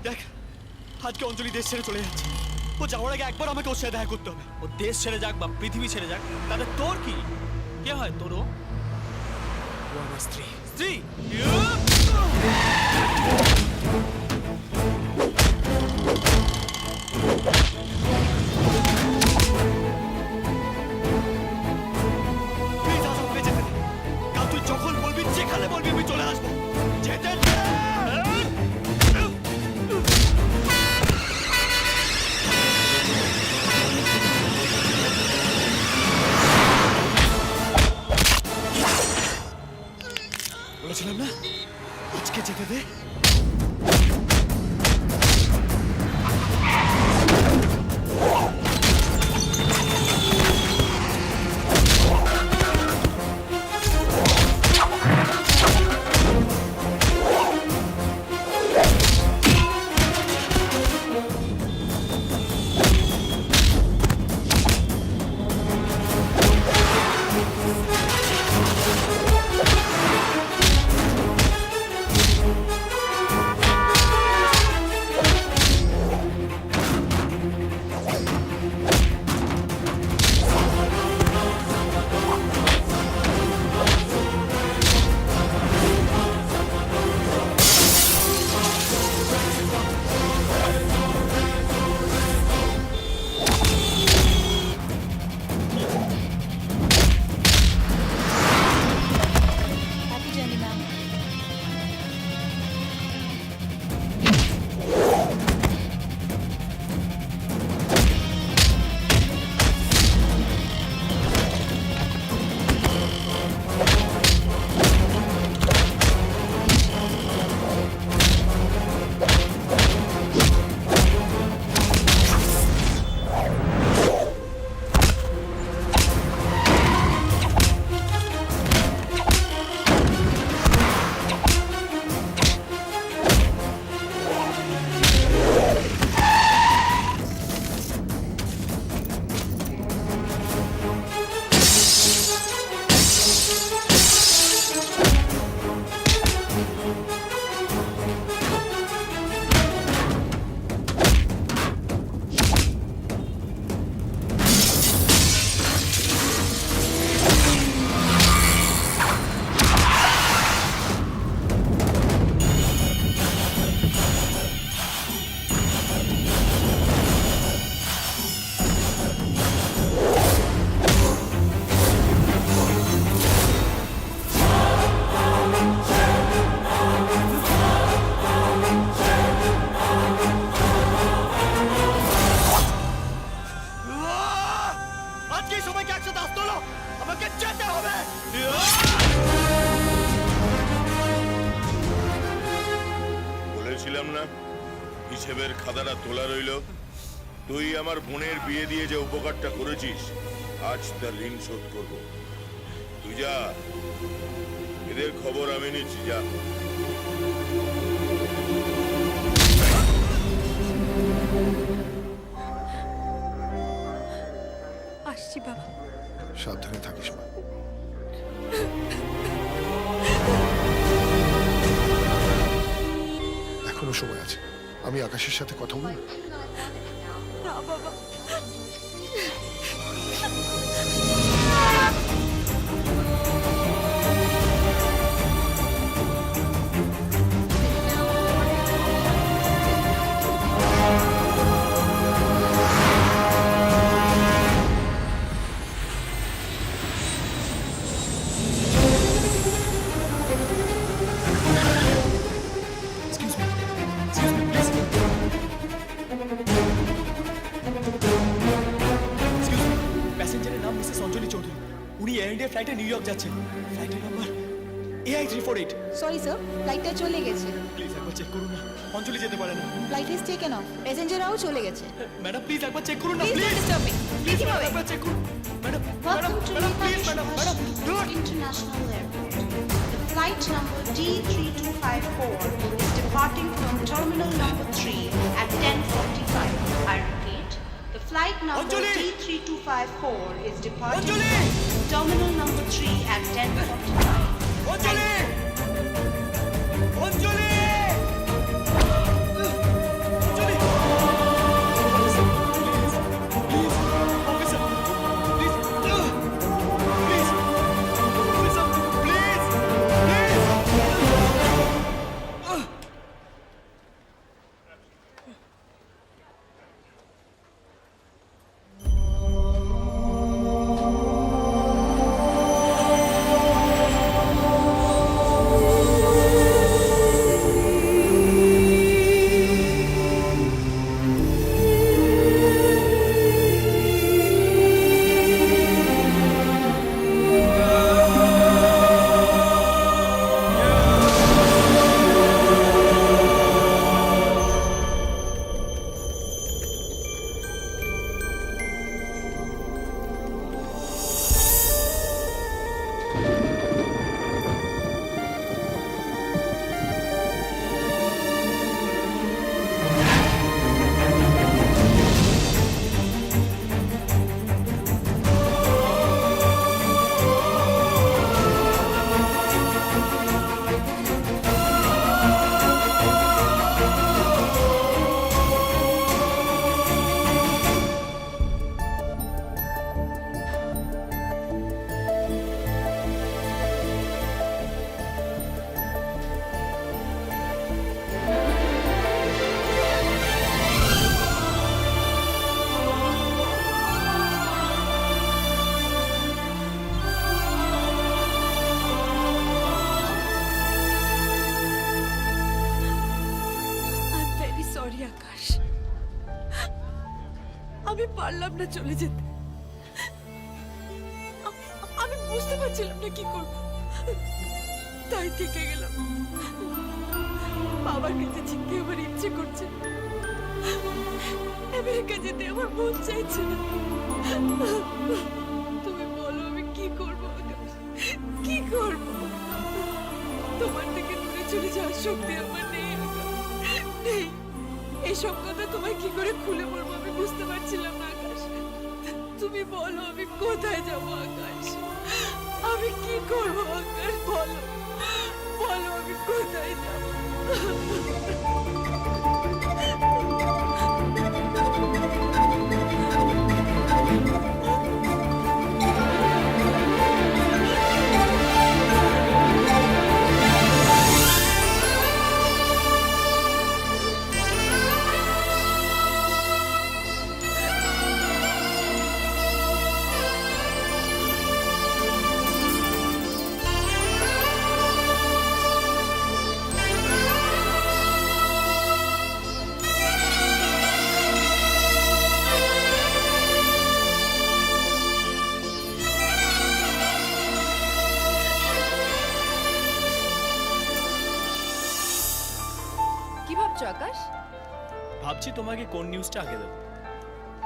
দেখ আজকে অঞ্জলি দেশ ছেড়ে চলে যাচ্ছে। ও যাওয়ার আগে একবার আমাকে ওর সাথে দেখা করতে হবে। ও দেশ ছেড়ে যাক বা পৃথিবী ছেড়ে যাক, তাতে তোর কি? কে হয় তোর? ও আমার স্ত্রী। স্ত্রী? প্লিজ আজ আমাকে যেতে দে। কাল তুই যখন বলবি যেখানে বলবি আমি চলে আসবো। যেতে দে। বলেছিলাম না আজকে যেতে দে। Happy journey, ma'am. আজকে সবাইকে একসাথে আসতে হলো, আমাকে যেতে হবে। বলেছিলাম না হিসেবের খাতাটা তোলা রইল। তুই আমার বোনের বিয়ে দিয়ে যে উপকারটা করেছিস, আজ তার ঋণ শোধ করব। তুই যা, এদের খবর আমি নিচ্ছি, যা। আসছি বাবা। সাবধানে থাকিস মা। এখনো সময় আছে, আমি আকাশের সাথে কথা বলবো। না বাবা, Excuse me, please. Excuse me, প্যাসেঞ্জারের নাম মিসেস অঞ্জলি চৌধুরী। উনি এয়ার ইন্ডিয়া ফ্লাইটে নিউ ইয়র্ক যাচ্ছেন। ফ্লাইটের নাম্বার AI 348। সরি স্যার, ফ্লাইটটা চলে গেছে। প্লিজ একবার চেক করুন না, অঞ্জলি যেতে পারে না। ফ্লাইট ইজ টেকেন অফ, প্যাসেঞ্জাররাও চলে গেছে। ম্যাডাম প্লিজ একবার চেক করুন না, please please. Don't disturb me. Please madam একবার চেক করুন। Madam madam Welcome to madam please Nepal madam madam dude. International Airport. The flight number D3254 is departing from terminal number 3 at 10:45. I repeat, the flight number Anjali! D3254 is departing Anjali! from terminal number 3 at 10:45. অঞ্জলি! অঞ্জলি! আমি পারলাম না চলে যেতে। আমি বুঝতে পারছিলাম না কি করব, তাই থেকে গেলাম। বাবার কাছে যেতে আমার ইচ্ছে করছে, আমেরিকা যেতে আমার মন চাইছে না। তুমি বলো আমি কি করব আকাশ, কি করব? তোমার থেকে দূরে চলে যাওয়ার শক্তি আমার নেই আকাশ, নেই। এইসব কথা তোমায় কি করে খুলে বলবো আমি বুঝতে পারছিলাম না আকাশ। তুমি বলো আমি কোথায় যাব আকাশ, আমি কি করব আকাশ? বলো বলো আমি কোথায় যাব? কি ভাবছো আকাশ? ভাবছি তোমাকে কোন নিউজটা আগে দেবো,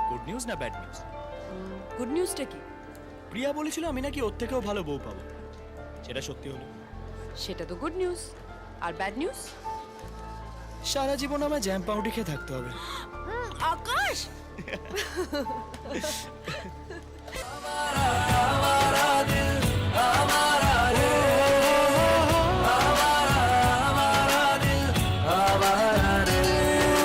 গুড নিউজ না ব্যাড নিউজ। গুড নিউজটা কি? প্রিয়া বলেছিল আমি নাকি ওর থেকেও ভালো বউ পাবো, সেটা সত্যি হলো। সেটা তো গুড নিউজ। আর ব্যাড নিউজ? সারা জীবন আমায় জ্যাম পাউডি খেয়ে থাকতে হবে। আকাশ